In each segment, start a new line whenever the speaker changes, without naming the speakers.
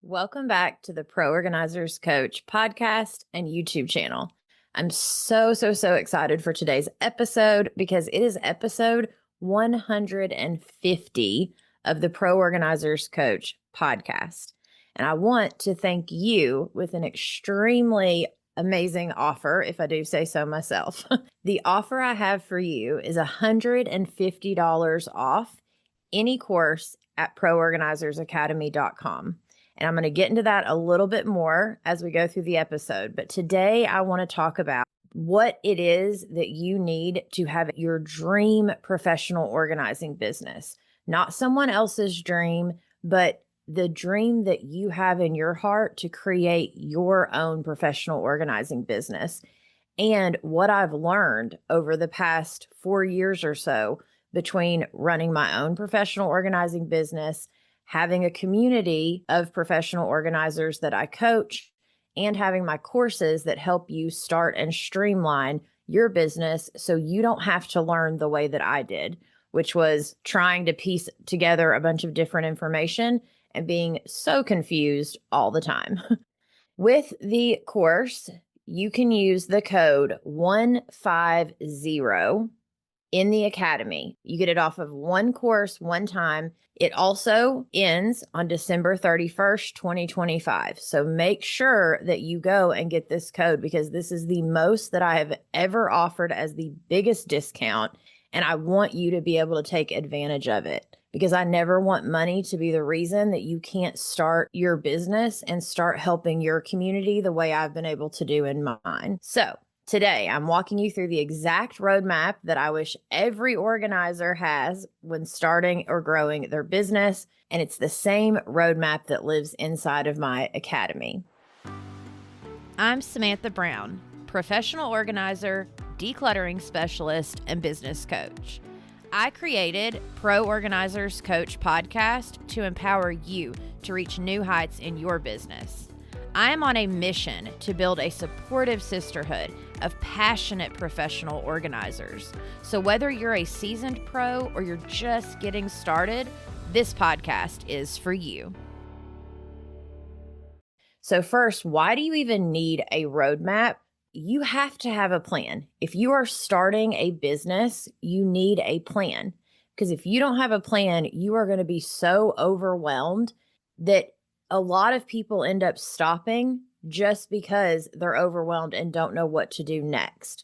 Welcome back to the Pro Organizers Coach podcast and YouTube channel. I'm so excited for today's episode because it is episode 150 of the Pro Organizers Coach podcast. And I want to thank you with an extremely amazing offer, if I do say so myself. The offer I have for you is $150 off any course at proorganizerzacademy.com. And I'm going to get into that a little bit more as we go through the episode. But today I want to talk about what it is that you need to have your dream professional organizing business. Not someone else's dream, but the dream that you have in your heart to create your own professional organizing business. And what I've learned over the past 4 years or so between running my own professional organizing business, having a community of professional organizers that I coach, and having my courses that help you start and streamline your business so you don't have to learn the way that I did, which was trying to piece together a bunch of different information and being so confused all the time. With the course, you can use the code 150 in the Academy. You get it off of one course, one time. It also ends on December 31st, 2025. So make sure that you go and get this code because this is the most that I have ever offered as the biggest discount. And I want you to be able to take advantage of it because I never want money to be the reason that you can't start your business and start helping your community the way I've been able to do in mine. So today, I'm walking you through the exact roadmap that I wish every organizer has when starting or growing their business, and it's the same roadmap that lives inside of my academy. I'm Samantha Brown, professional organizer, decluttering specialist, and business coach. I created Pro Organizers Coach podcast to empower you to reach new heights in your business. I am on a mission to build a supportive sisterhood of passionate professional organizers. So whether you're a seasoned pro or you're just getting started, this podcast is for you. So first, why do you even need a roadmap? You have to have a plan. If you are starting a business, you need a plan. Because if you don't have a plan, you are going to be so overwhelmed that a lot of people end up stopping just because they're overwhelmed and don't know what to do next.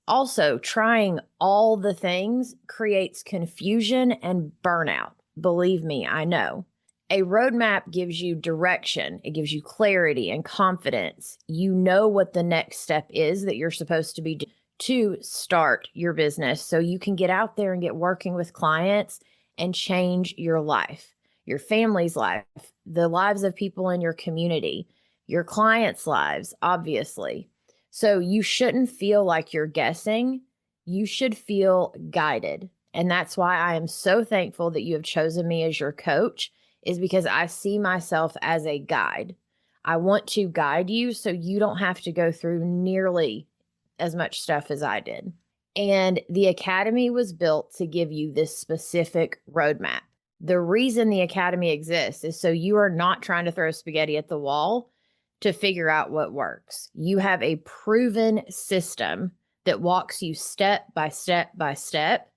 Also, trying all the things creates confusion and burnout. Believe me, I know. A roadmap gives you direction. It gives you clarity and confidence. You know what the next step is that you're supposed to be doing to start your business so you can get out there and get working with clients and change your life, your family's life, the lives of people in your community, your clients' lives, obviously. So you shouldn't feel like you're guessing. You should feel guided. And that's why I am so thankful that you have chosen me as your coach, is because I see myself as a guide. I want to guide you so you don't have to go through nearly as much stuff as I did. And the Academy was built to give you this specific roadmap. The reason the Academy exists is so you are not trying to throw spaghetti at the wall to figure out what works. You have a proven system that walks you step by step by step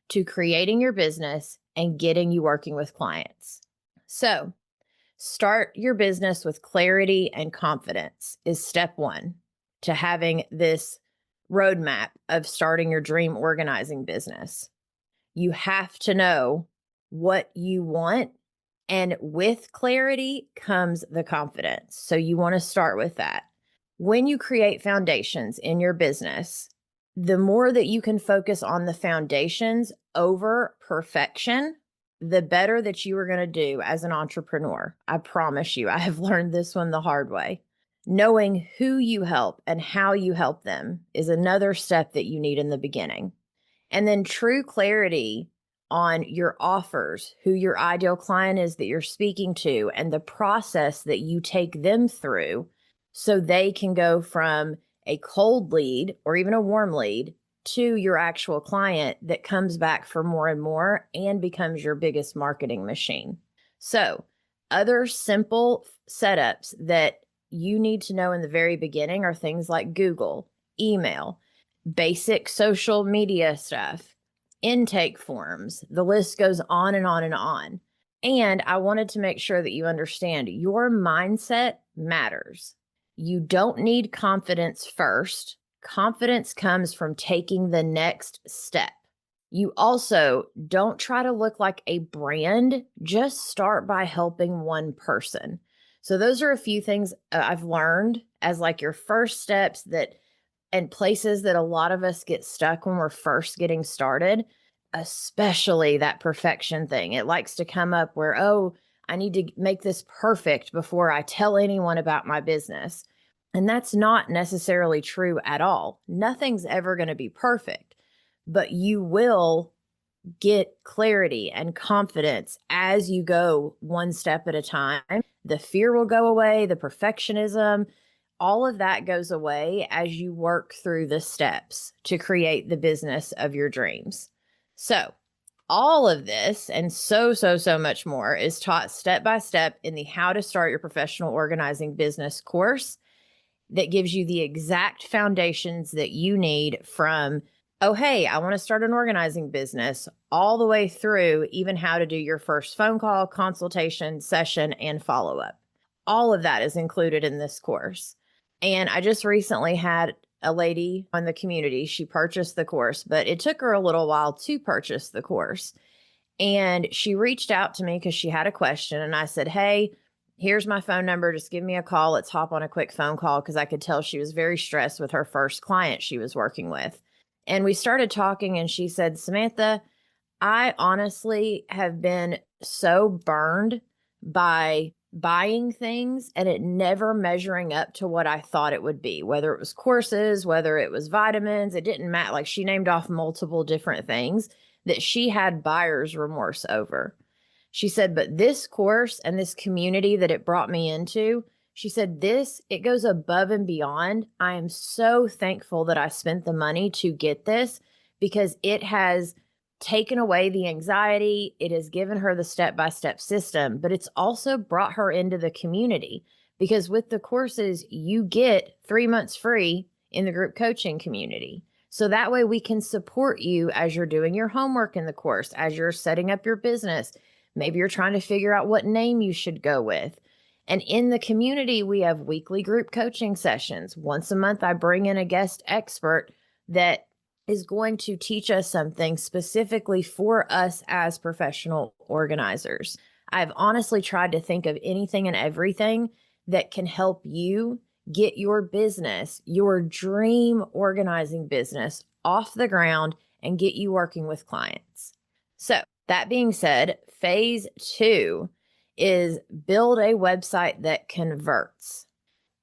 to creating your business and getting you working with clients. So, start your business with clarity and confidence is step one to having this roadmap of starting your dream organizing business. You have to know what you want, and with clarity comes the confidence. So you want to start with that. When you create foundations in your business, the more that you can focus on the foundations over perfection, the better that you are going to do as an entrepreneur. I promise you, I have learned this one the hard way. Knowing who you help and how you help them is another step that you need in the beginning. And then true clarity on your offers, who your ideal client is that you're speaking to, and the process that you take them through so they can go from a cold lead or even a warm lead to your actual client that comes back for more and more and becomes your biggest marketing machine. So Other simple setups that you need to know in the very beginning are things like Google, email, basic social media stuff, intake forms. The list goes on and on and on. And I wanted to make sure that you understand your mindset matters. You don't need confidence first. Confidence comes from taking the next step. You also don't try to look like a brand. Just start by helping one person. So those are a few things I've learned as like your first steps and places that a lot of us get stuck when we're first getting started, especially that perfection thing. It likes to come up where, oh, I need to make this perfect before I tell anyone about my business. And that's not necessarily true at all. Nothing's ever going to be perfect, but you will get clarity and confidence as you go one step at a time. The fear will go away, the perfectionism, all of that goes away as you work through the steps to create the business of your dreams. So, all of this and so much more is taught step by step in the How to Start Your Professional Organizing Business course that gives you the exact foundations that you need from, oh, hey, I want to start an organizing business, all the way through even how to do your first phone call, consultation, session, and follow-up. All of that is included in this course. And I just recently had a lady on the community. She purchased the course, but it took her a little while to purchase the course. And she reached out to me because she had a question. And I said, hey, here's my phone number. Just give me a call. Let's hop on a quick phone call, because I could tell she was very stressed with her first client she was working with. And we started talking, and she said, Samantha, I honestly have been so burned by buying things and it never measuring up to what I thought it would be, whether it was courses, whether it was vitamins, it didn't matter. Like, she named off multiple different things that she had buyer's remorse over. She said, but this course and this community that it brought me into, she said, it goes above and beyond. I am so thankful that I spent the money to get this, because it has taken away the anxiety. It has given her the step-by-step system, but it's also brought her into the community, because with the courses, you get 3 months free in the group coaching community. So that way we can support you as you're doing your homework in the course, as you're setting up your business. Maybe you're trying to figure out what name you should go with. And in the community, we have weekly group coaching sessions. Once a month, I bring in a guest expert that is going to teach us something specifically for us as professional organizers. I've honestly tried to think of anything and everything that can help you get your business, your dream organizing business, off the ground and get you working with clients. So that being said, phase 2 is build a website that converts.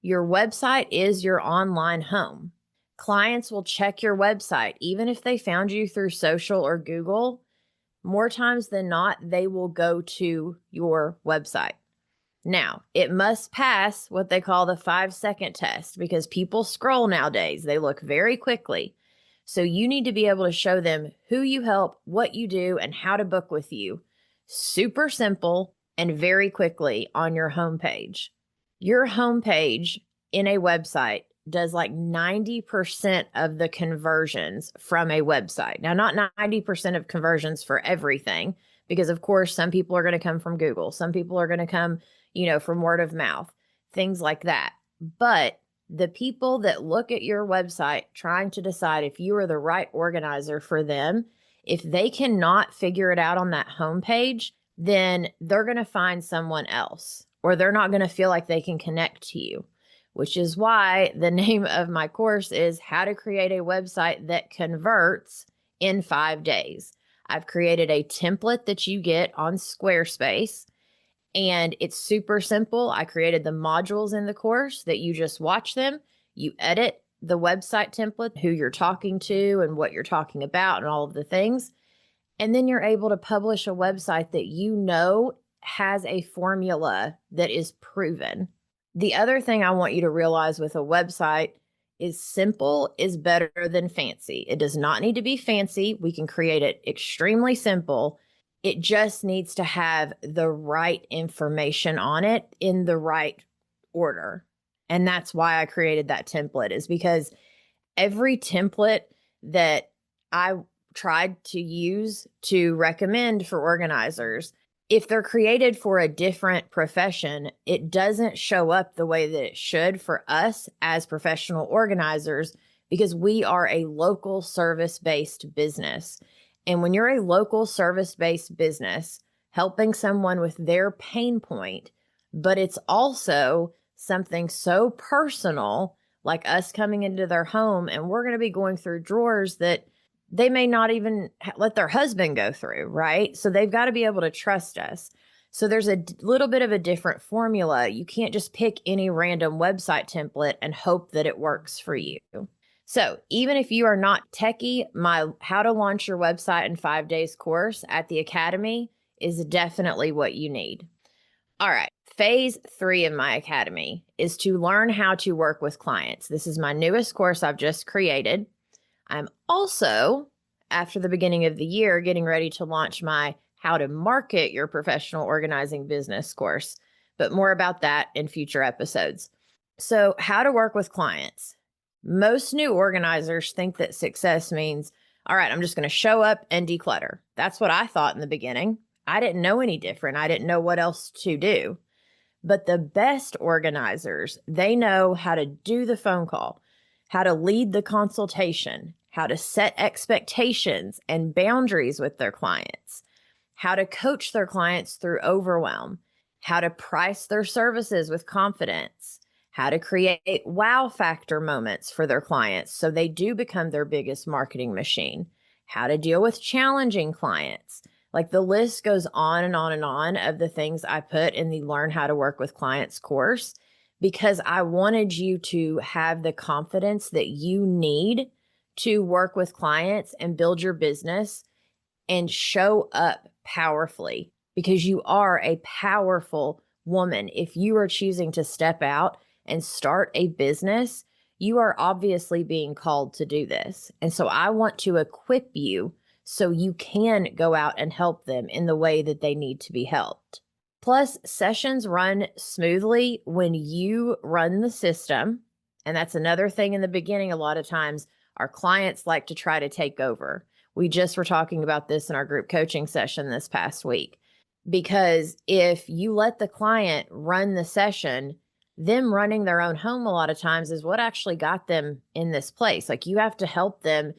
Your website is your online home. Clients will check your website, even if they found you through social or Google. More times than not, they will go to your website. Now, it must pass what they call the 5-second test, because people scroll nowadays. They look very quickly. So you need to be able to show them who you help, what you do, and how to book with you. Super simple and very quickly on your homepage. Your homepage in a website does like 90% of the conversions from a website. Now, not 90% of conversions for everything, because of course, some people are going to come from Google. Some people are going to come, from word of mouth, things like that. But the people that look at your website trying to decide if you are the right organizer for them, if they cannot figure it out on that homepage, then they're going to find someone else, or they're not going to feel like they can connect to you, which is why the name of my course is How to Create a Website That Converts in 5 Days. I've created a template that you get on Squarespace, and it's super simple. I created the modules in the course that you just watch them. You edit the website template, who you're talking to and what you're talking about and all of the things. And then you're able to publish a website that has a formula that is proven. The other thing I want you to realize with a website is simple is better than fancy. It does not need to be fancy. We can create it extremely simple. It just needs to have the right information on it in the right order. And that's why I created that template, is because every template that I tried to use to recommend for organizers, if they're created for a different profession, it doesn't show up the way that it should for us as professional organizers, because we are a local service-based business. And when you're a local service-based business, helping someone with their pain point, but it's also something so personal, like us coming into their home, and we're going to be going through drawers that they may not even let their husband go through, right? So they've got to be able to trust us. So there's a little bit of a different formula. You can't just pick any random website template and hope that it works for you. So even if you are not techie, my How to Launch Your Website in 5 Days course at the Academy is definitely what you need. All right. Phase 3 of my academy is to learn how to work with clients. This is my newest course I've just created. I'm also, after the beginning of the year, getting ready to launch my How to Market Your Professional Organizing Business course, but more about that in future episodes. So, how to work with clients. Most new organizers think that success means, all right, I'm just going to show up and declutter. That's what I thought in the beginning. I didn't know any different. I didn't know what else to do. But the best organizers, they know how to do the phone call, how to lead the consultation, how to set expectations and boundaries with their clients, how to coach their clients through overwhelm, how to price their services with confidence, how to create wow factor moments for their clients so they do become their biggest marketing machine, how to deal with challenging clients. Like, the list goes on and on and on of the things I put in the Learn How to Work with Clients course, because I wanted you to have the confidence that you need to work with clients and build your business and show up powerfully, because you are a powerful woman. If you are choosing to step out and start a business, you are obviously being called to do this. And so I want to equip you so you can go out and help them in the way that they need to be helped. Plus, sessions run smoothly when you run the system. And that's another thing in the beginning. A lot of times our clients like to try to take over. We just were talking about this in our group coaching session this past week, because if you let the client run the session, them running their own home a lot of times is what actually got them in this place. Like, you have to help them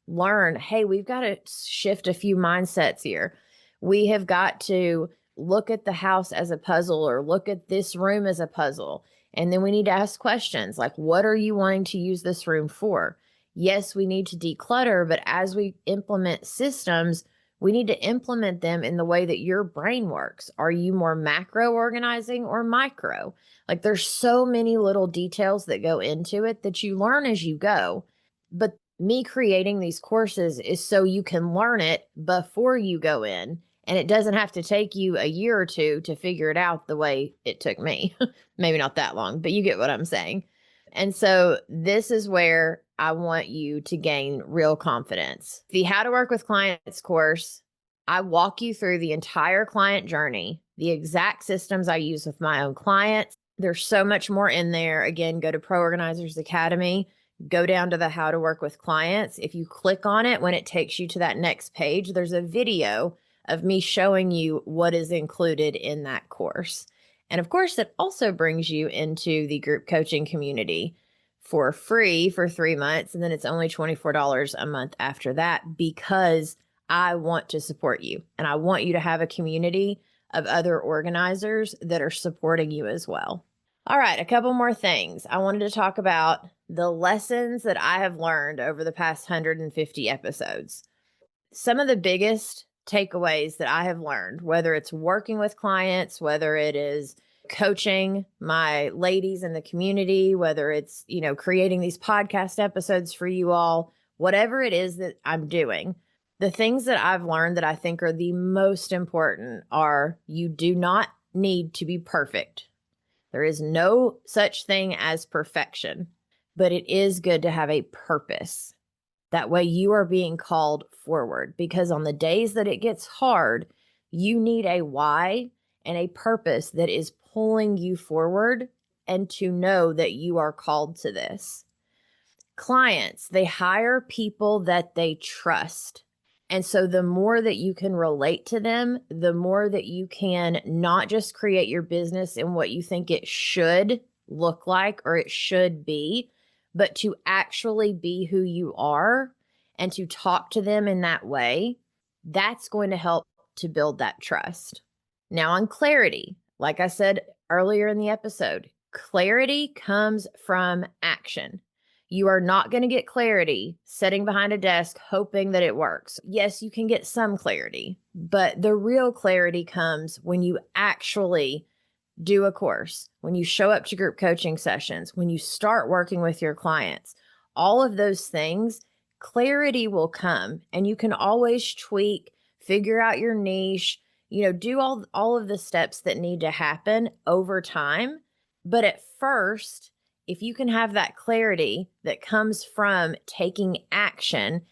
learn, hey, we've got to shift a few mindsets here. We have got to look at the house as a puzzle, or look at this room as a puzzle. And then we need to ask questions like, what are you wanting to use this room for? Yes, we need to declutter, but as we implement systems, we need to implement them in the way that your brain works. Are you more macro organizing or micro? Like, there's so many little details that go into it that you learn as you go. But me creating these courses is so you can learn it before you go in, and it doesn't have to take you a year or two to figure it out the way it took me. Maybe not that long, but you get what I'm saying. And so this is where I want you to gain real confidence. The How to Work with Clients course, I walk you through the entire client journey, the exact systems I use with my own clients. There's so much more in there. Again, go to Pro Organizers Academy, go down to the How to Work with Clients. If you click on it, when it takes you to that next page, there's a video of me showing you what is included in that course. And of course, it also brings you into the group coaching community for free for 3 months. And then it's only $24 a month after that, because I want to support you. And I want you to have a community of other organizers that are supporting you as well. All right, a couple more things. I wanted to talk about the lessons that I have learned over the past 150 episodes. Some of the biggest takeaways that I have learned, whether it's working with clients, whether it is coaching my ladies in the community, whether it's, creating these podcast episodes for you all, whatever it is that I'm doing, the things that I've learned that I think are the most important are, you do not need to be perfect. There is no such thing as perfection, but it is good to have a purpose. That way you are being called forward, because on the days that it gets hard, You need a why and a purpose that is pulling you forward, and to know that you are called to this. Clients, they hire people that they trust. And so the more that you can relate to them, the more that you can not just create your business in what you think it should look like or it should be, but to actually be who you are and to talk to them in that way. That's going to help to build that trust. Now, on clarity, like I said earlier in the episode, clarity comes from action. You are not going to get clarity sitting behind a desk hoping that it works. Yes, you can get some clarity, but the real clarity comes when you actually do a course, when you show up to group coaching sessions, when you start working with your clients. All of those things, clarity will come, and you can always tweak, figure out your niche, do all of the steps that need to happen over time. But at first, if you can have that clarity that comes from taking action,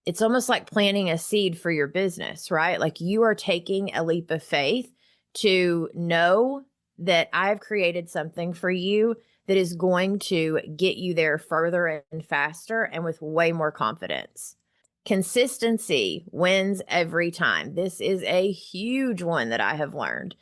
it's almost like planting a seed for your business, right? Like you are taking a leap of faith to know that I've created something for you that is going to get you there further and faster and with way more confidence. Consistency wins every time. This is a huge one that I have learned.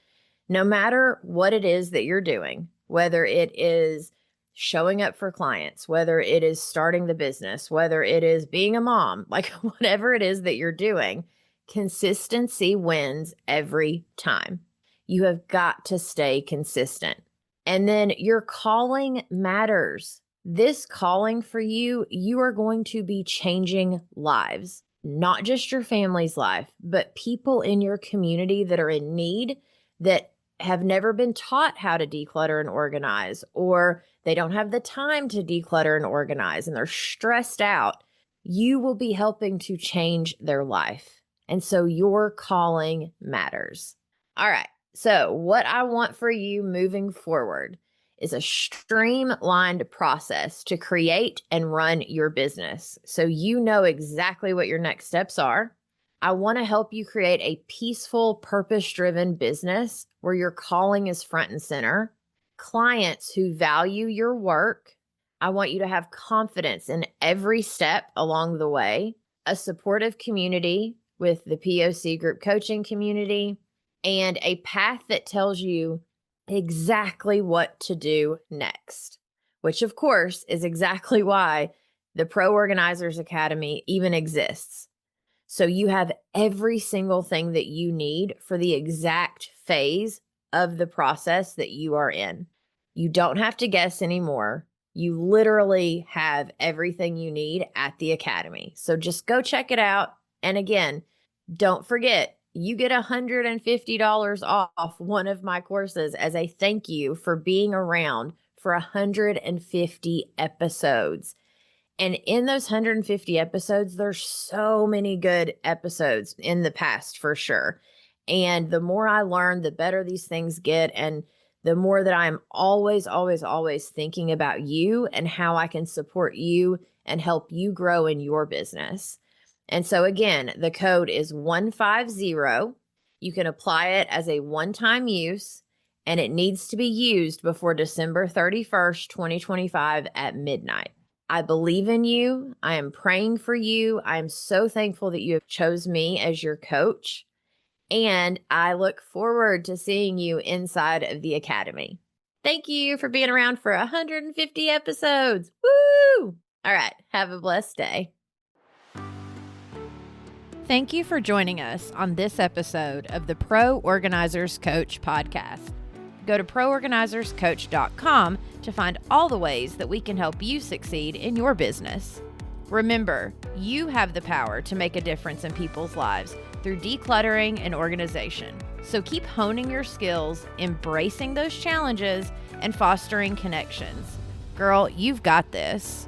No matter what it is that you're doing, whether it is showing up for clients, whether it is starting the business, whether it is being a mom, like whatever it is that you're doing, consistency wins every time. You have got to stay consistent. And then your calling matters. This calling for you, you are going to be changing lives, not just your family's life, but people in your community that are in need, that have never been taught how to declutter and organize, or they don't have the time to declutter and organize and they're stressed out. You will be helping to change their life. And so your calling matters. All right. So what I want for you moving forward is a streamlined process to create and run your business, so you know exactly what your next steps are. I want to help you create a peaceful, purpose-driven business where your calling is front and center. Clients who value your work. I want you to have confidence in every step along the way. A supportive community with the POC group coaching community, and a path that tells you exactly what to do next, which of course is exactly why the Pro Organizers Academy even exists. So you have every single thing that you need for the exact phase of the process that you are in. You don't have to guess anymore. You literally have everything you need at the Academy. So just go check it out. And again, don't forget, you get $150 off one of my courses as a thank you for being around for 150 episodes. And in those 150 episodes, there's so many good episodes in the past for sure. And the more I learn, the better these things get. And the more that I'm always, always, always thinking about you and how I can support you and help you grow in your business. And so again, the code is 150. You can apply it as a one-time use, and it needs to be used before December 31st, 2025 at midnight. I believe in you. I am praying for you. I am so thankful that you have chose me as your coach. And I look forward to seeing you inside of the Academy. Thank you for being around for 150 episodes. Woo! All right. Have a blessed day. Thank you for joining us on this episode of the Pro Organizers Coach podcast. Go to proorganizerscoach.com to find all the ways that we can help you succeed in your business. Remember, you have the power to make a difference in people's lives through decluttering and organization. So keep honing your skills, embracing those challenges, and fostering connections. Girl, you've got this.